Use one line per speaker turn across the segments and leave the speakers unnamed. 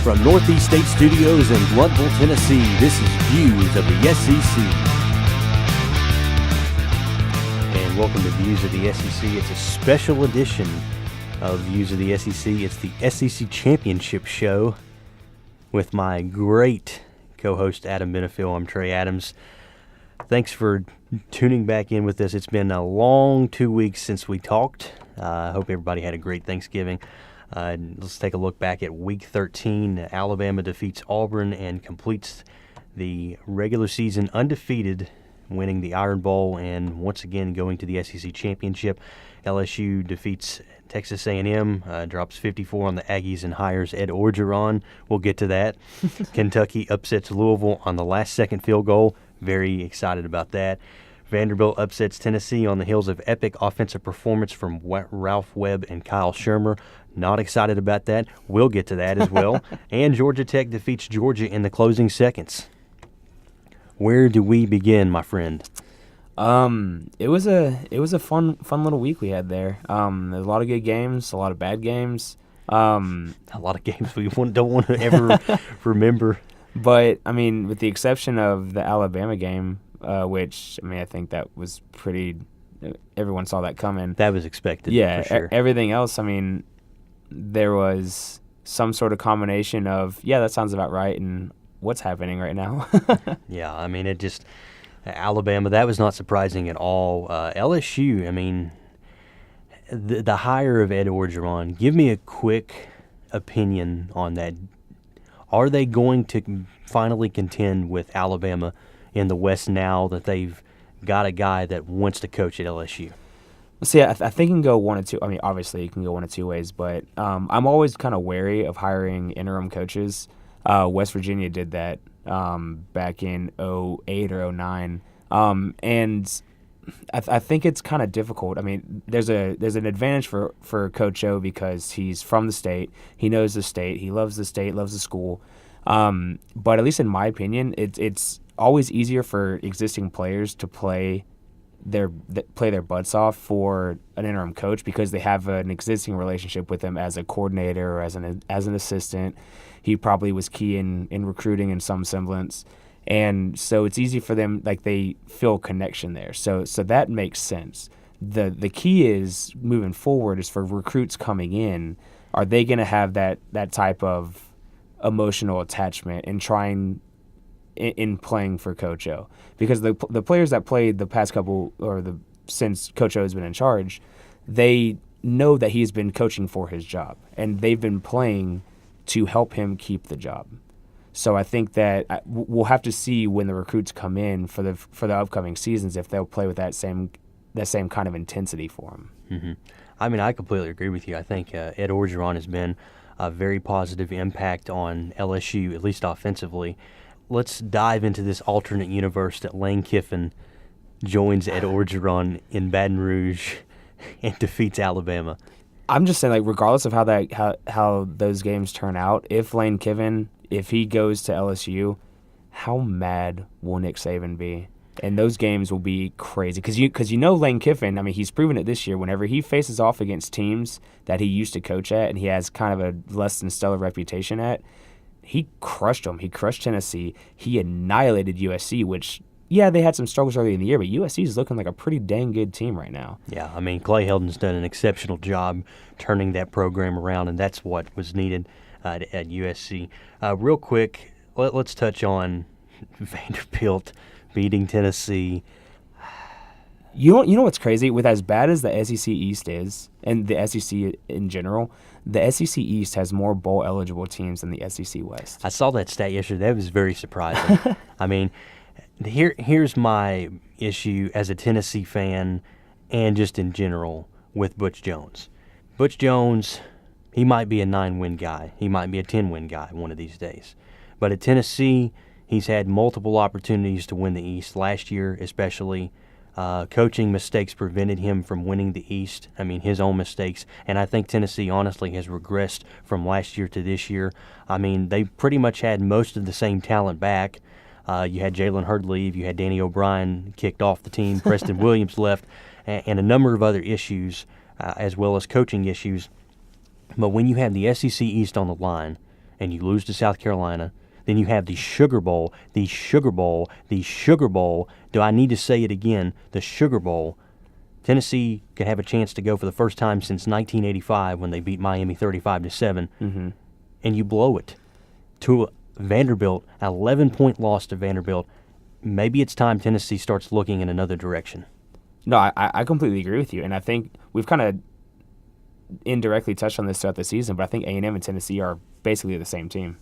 From Northeast State Studios in Blountville, Tennessee, this is Views of the SEC. And welcome to Views of the SEC. It's a special edition of Views of the SEC. It's the SEC Championship Show with my great co-host Adam Benefiel. I'm Trey Adams. Thanks for tuning back in with us. It's been a long 2 weeks since we talked. I hope everybody had a great Thanksgiving. Let's take a look back at Week 13. Alabama defeats Auburn and completes the regular season undefeated, winning the Iron Bowl and once again going to the SEC Championship. LSU defeats Texas A&M, drops 54 on the Aggies and hires Ed Orgeron. We'll get to that. Kentucky upsets Louisville on the last-second field goal. Very excited about that. Vanderbilt upsets Tennessee on the heels of epic offensive performance from Ralph Webb and Kyle Shermer. Not excited about that. We'll get to that as well. And Georgia Tech defeats Georgia in the closing seconds. Where do we begin, my friend?
It was a fun little week we had there. There's a lot of good games, a lot of bad games.
A lot of games we don't want to ever remember.
But, I mean, with the exception of the Alabama game, which, I mean, I think that was pretty – everyone saw that coming.
That was expected,
yeah,
for sure.
Everything else, I mean, there was some sort of combination of, yeah, that sounds about right, and what's happening right now.
Yeah, I mean, it just – Alabama, that was not surprising at all. LSU, I mean, the hire of Ed Orgeron, give me a quick opinion on that. Are they going to finally contend with Alabama in the West now that they've got a guy that wants to coach at LSU?
See, I think it can go one of two. I mean, obviously, it can go one of two ways, but I'm always kind of wary of hiring interim coaches. West Virginia did that back in 2008 or 2009, and I think it's kind of difficult. I mean, there's an advantage for Coach O because he's from the state. He knows the state. He loves the state, loves the school. But at least in my opinion, it's always easier for existing players to play their butts off for an interim coach because they have an existing relationship with him as a coordinator or as an assistant. He probably was key in recruiting in some semblance. And so it's easy for them, like they feel a connection there. So that makes sense. The key is moving forward is for recruits coming in, are they going to have that type of emotional attachment and trying in playing for Coach O? Because the players that played the past couple since Coach O has been in charge, they know that he's been coaching for his job and they've been playing to help him keep the job. So I think that we'll have to see when the recruits come in for the upcoming seasons if they'll play with that same kind of intensity for them.
Mm-hmm. I mean, I completely agree with you. I think Ed Orgeron has been a very positive impact on LSU, at least offensively. Let's dive into this alternate universe that Lane Kiffin joins Ed Orgeron in Baton Rouge and defeats Alabama.
I'm just saying, like, regardless of how those games turn out, if Lane Kiffin, if he goes to LSU, how mad will Nick Saban be? And those games will be crazy because you know Lane Kiffin. I mean, he's proven it this year. Whenever he faces off against teams that he used to coach at and he has kind of a less than stellar reputation at, he crushed them. He crushed Tennessee. He annihilated USC, which, yeah, they had some struggles early in the year, but USC is looking like a pretty dang good team right now.
Yeah, I mean, Clay Helton's done an exceptional job turning that program around, and that's what was needed at USC. Real quick, let's touch on Vanderbilt beating Tennessee.
You know what's crazy? With as bad as the SEC East is, and the SEC in general, the SEC East has more bowl-eligible teams than the SEC West.
I saw that stat yesterday. That was very surprising. I mean, here's my issue as a Tennessee fan and just in general with Butch Jones. Butch Jones, he might be a 9-win guy. He might be a 10-win guy one of these days. But at Tennessee, he's had multiple opportunities to win the East. Last year especially, coaching mistakes prevented him from winning the East. I mean, his own mistakes. And I think Tennessee honestly has regressed from last year to this year. I mean, they pretty much had most of the same talent back. You had Jalen Hurd leave. You had Danny O'Brien kicked off the team. Preston Williams left. And a number of other issues, as well as coaching issues. But when you have the SEC East on the line and you lose to South Carolina. Then you have the Sugar Bowl, the Sugar Bowl, the Sugar Bowl. Do I need to say it again? The Sugar Bowl. Tennessee could have a chance to go for the first time since 1985 when they beat Miami 35-7, and you blow it to Vanderbilt, an 11-point loss to Vanderbilt. Maybe it's time Tennessee starts looking in another direction.
No, I completely agree with you, and I think we've kind of indirectly touched on this throughout the season, but I think A&M and Tennessee are basically the same team.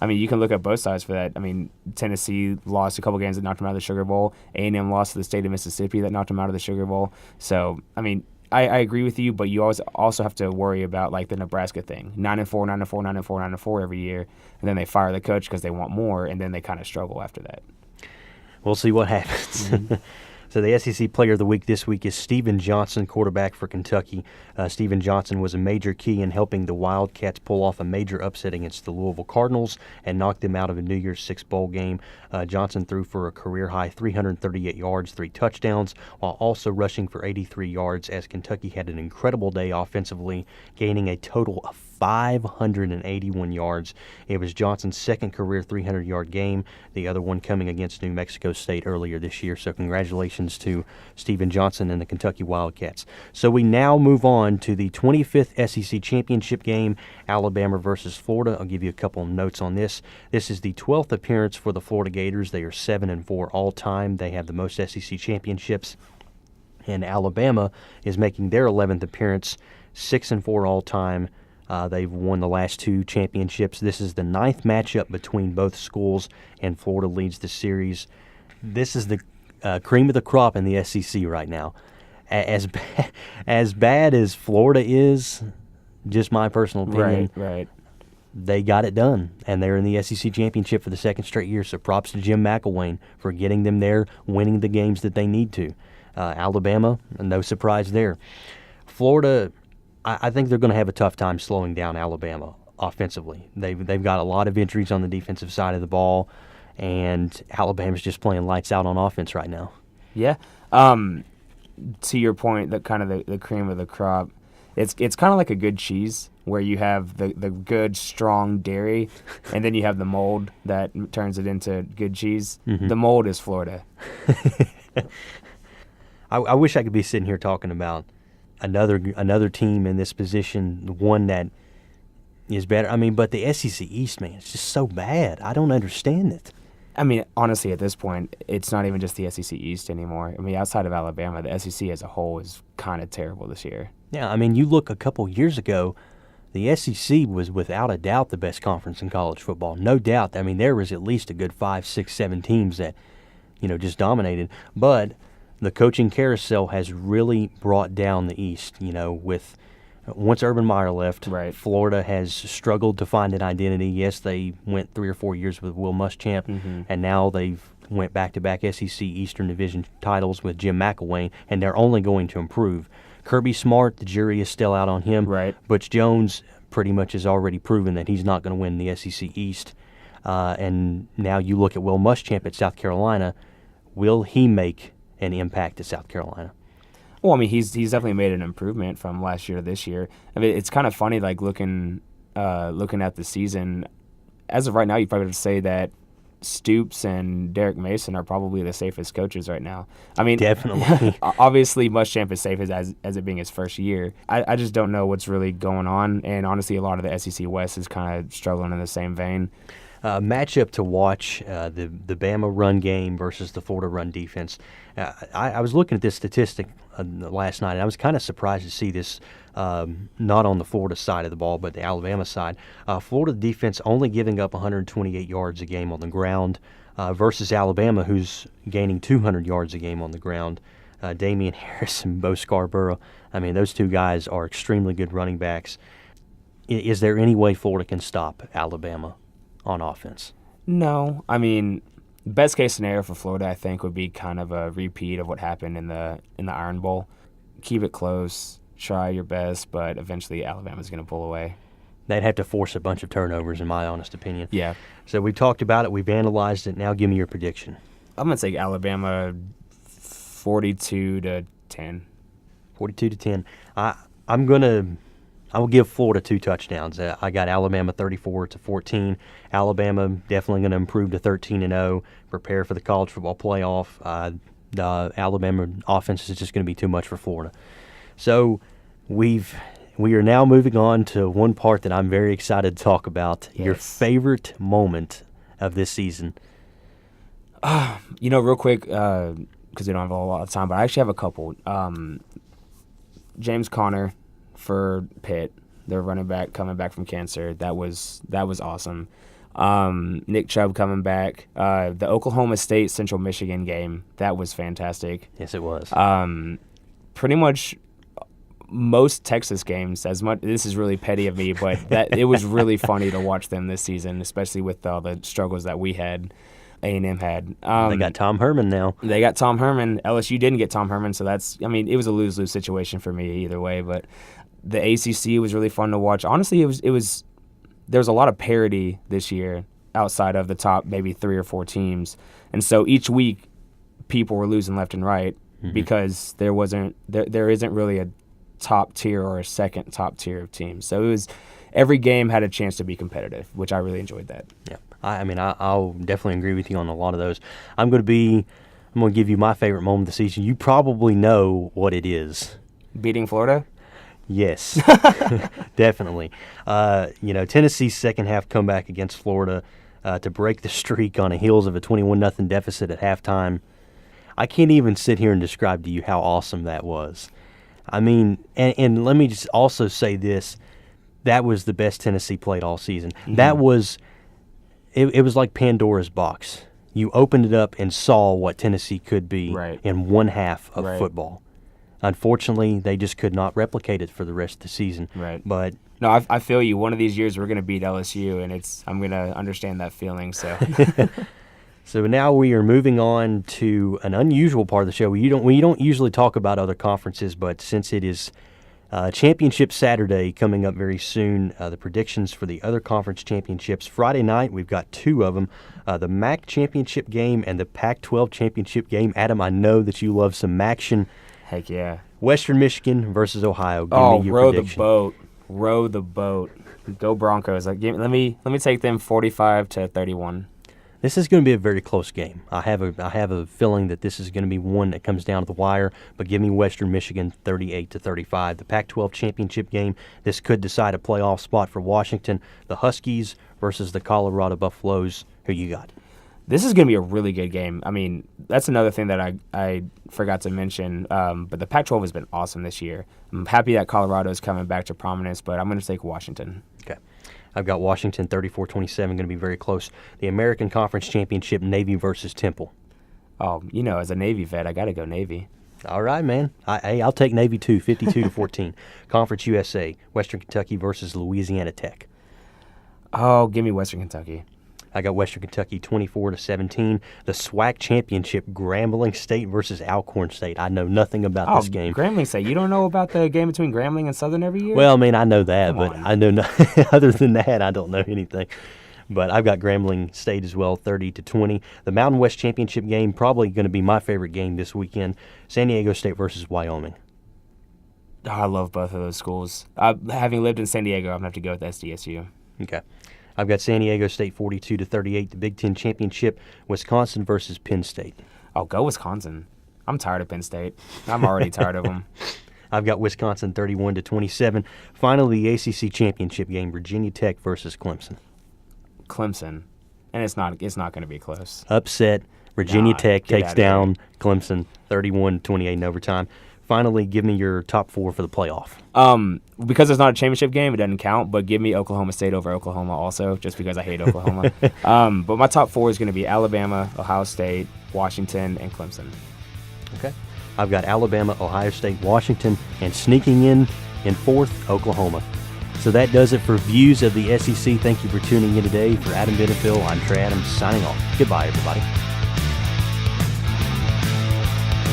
I mean, you can look at both sides for that. I mean, Tennessee lost a couple games that knocked them out of the Sugar Bowl. A&M lost to the state of Mississippi that knocked them out of the Sugar Bowl. So, I mean, I agree with you, but you always also have to worry about like the Nebraska thing. 9-4, 9-4, 9-4, 9-4 every year, and then they fire the coach because they want more, and then they kind of struggle after that.
We'll see what happens. So the SEC Player of the Week this week is Steven Johnson, quarterback for Kentucky. Steven Johnson was a major key in helping the Wildcats pull off a major upset against the Louisville Cardinals and knock them out of a New Year's Six bowl game. Johnson threw for a career-high 338 yards, 3 touchdowns, while also rushing for 83 yards as Kentucky had an incredible day offensively, gaining a total of 581 yards. It was Johnson's second career 300-yard game, the other one coming against New Mexico State earlier this year. So congratulations to Steven Johnson and the Kentucky Wildcats. So we now move on to the 25th SEC Championship game, Alabama versus Florida. I'll give you a couple of notes on this. This is the 12th appearance for the Florida Gators. They are 7-4 all-time. They have the most SEC championships. And Alabama is making their 11th appearance, 6-4 all-time. They've won the last 2 championships. This is the 9th matchup between both schools, and Florida leads the series. This is the cream of the crop in the SEC right now. As bad as Florida is, just my personal opinion,
Right.
they got it done, and they're in the SEC championship for the second straight year. So props to Jim McElwain for getting them there, winning the games that they need to. Alabama, no surprise there. Florida, I think they're going to have a tough time slowing down Alabama offensively. They've got a lot of injuries on the defensive side of the ball, and Alabama's just playing lights out on offense right now.
Yeah. To your point, that kind of the cream of the crop, it's kind of like a good cheese where you have the good, strong dairy, and then you have the mold that turns it into good cheese. The mold is Florida.
I wish I could be sitting here talking about another team in this position, the one that is better. I mean, but the SEC East, man, it's just so bad. I don't understand it.
I mean, honestly, at this point, it's not even just the SEC East anymore. I mean, outside of Alabama, the SEC as a whole is kind of terrible this year.
Yeah, I mean, you look a couple years ago, the SEC was without a doubt the best conference in college football. No doubt. I mean, there was at least a good 5, 6, 7 teams that, just dominated. But the coaching carousel has really brought down the East, with once Urban Meyer left,
right.
Florida has struggled to find an identity. Yes, they went 3 or 4 years with Will Muschamp, and now they've went back-to-back SEC Eastern Division titles with Jim McElwain, and they're only going to improve. Kirby Smart, the jury is still out on him.
Right.
Butch Jones pretty much has already proven that he's not going to win the SEC East. And now you look at Will Muschamp at South Carolina. Will he make an impact at South Carolina?
Well, I mean, he's definitely made an improvement from last year to this year. I mean, it's kind of funny, like looking at the season. As of right now, you probably have to say that Stoops and Derek Mason are probably the safest coaches right now. I mean,
definitely.
Obviously, Muschamp is safe as it being his first year. I just don't know what's really going on, and honestly, a lot of the SEC West is kind of struggling in the same vein.
Matchup to watch, the Bama run game versus the Florida run defense. I was looking at this statistic last night, and I was kind of surprised to see this not on the Florida side of the ball, but the Alabama side. Florida defense only giving up 128 yards a game on the ground versus Alabama, who's gaining 200 yards a game on the ground. Damian Harris and Bo Scarborough, I mean, those two guys are extremely good running backs. Is there any way Florida can stop Alabama on offense?
No. I mean, best case scenario for Florida, I think, would be kind of a repeat of what happened in the Iron Bowl. Keep it close, try your best, but eventually Alabama's going to pull away.
They'd have to force a bunch of turnovers, in my honest opinion.
Yeah.
So we've talked about it. We've analyzed it. Now give me your prediction.
I'm going to take Alabama 42-10.
42-10. I'm going to I will give Florida 2 touchdowns. I got Alabama 34-14. Alabama definitely going to improve to 13-0. Prepare for the college football playoff. The Alabama offense is just going to be too much for Florida. So we are now moving on to one part that I'm very excited to talk about.
Yes.
Your favorite moment of this season.
Real quick, because we don't have a lot of time, but I actually have a couple. James Conner for Pitt, their running back coming back from cancer. That was awesome. Nick Chubb coming back. The Oklahoma State Central Michigan game, that was fantastic.
Yes, it was.
Pretty much most Texas games. This is really petty of me, but it was really funny to watch them this season, especially with all the struggles that we had. A&M had.
They got Tom Herman now.
They got Tom Herman. LSU didn't get Tom Herman, so it was a lose-lose situation for me either way. But the ACC was really fun to watch. Honestly, there was a lot of parity this year outside of the top maybe 3 or 4 teams, and so each week people were losing left and right because there isn't really a top tier or a second top tier of teams. So every game had a chance to be competitive, which I really enjoyed that.
Yeah. I'll definitely agree with you on a lot of those. I'm going to give you my favorite moment of the season. You probably know what it is.
Beating Florida?
Yes, definitely. Tennessee's second half comeback against Florida to break the streak on the heels of a 21-0 deficit at halftime. I can't even sit here and describe to you how awesome that was. And let me just also say this. That was the best Tennessee played all season. Mm-hmm. That was... It was like Pandora's box. You opened it up and saw what Tennessee could be in one half of football. Unfortunately, they just could not replicate it for the rest of the season.
Right.
But
no, I feel you. One of these years we're going to beat LSU, and I'm going to understand that feeling. So.
So now we are moving on to an unusual part of the show. We don't usually talk about other conferences, but since it is Championship Saturday coming up very soon, the predictions for the other conference championships. Friday night, we've got 2 of them, the MAC championship game and the Pac-12 championship game. Adam, I know that you love some MACtion.
Heck yeah.
Western Michigan versus Ohio. Give me your
row
prediction.
Row the boat. Go Broncos. Let me take them 45-31.
This is going to be a very close game. I have a feeling that this is going to be one that comes down to the wire, but give me Western Michigan 38-35. The Pac-12 championship game, this could decide a playoff spot for Washington. The Huskies versus the Colorado Buffaloes. Who you got?
This is going to be a really good game. That's another thing that I forgot to mention, but the Pac-12 has been awesome this year. I'm happy that Colorado is coming back to prominence, but I'm going to take Washington.
Okay. I've got Washington 34-27, going to be very close. The American Conference Championship, Navy versus Temple.
Oh, as a Navy vet, I got to go Navy.
All right, man. I'll take Navy too, 52-14. Conference USA, Western Kentucky versus Louisiana Tech.
Oh, give me Western Kentucky.
I got Western Kentucky 24-17. The SWAC Championship, Grambling State versus Alcorn State. I know nothing about this game.
Grambling State. You don't know about the game between Grambling and Southern every year?
Well, I know that, but I know other than that, I don't know anything. But I've got Grambling State as well, 30-20. The Mountain West Championship game, probably going to be my favorite game this weekend. San Diego State versus Wyoming.
Oh, I love both of those schools. Having lived in San Diego, I'm going to have to go with SDSU.
Okay. I've got San Diego State 42-38, the Big Ten Championship, Wisconsin versus Penn State.
Oh, go Wisconsin. I'm tired of Penn State. I'm already tired of them.
I've got Wisconsin 31-27. Finally, the ACC Championship game, Virginia Tech versus Clemson.
Clemson. And it's not going to be close.
Upset. Virginia Tech takes down Clemson 31-28 in overtime. Finally, give me your top 4 for the playoff.
Because it's not a championship game, it doesn't count, but give me Oklahoma State over Oklahoma also, just because I hate Oklahoma. But my top 4 is going to be Alabama, Ohio State, Washington, and Clemson.
Okay. I've got Alabama, Ohio State, Washington, and sneaking in 4th, Oklahoma. So that does it for Views of the SEC. Thank you for tuning in today. For Adam Benefiel, I'm Trey Adams signing off. Goodbye, everybody.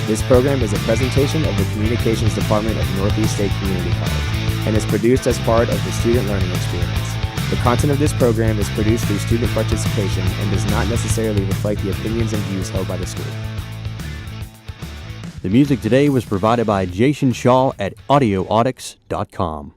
This program is a presentation of the Communications Department of Northeast State Community College and is produced as part of the student learning experience. The content of this program is produced through student participation and does not necessarily reflect the opinions and views held by the school.
The music today was provided by Jason Shaw at audioaudix.com.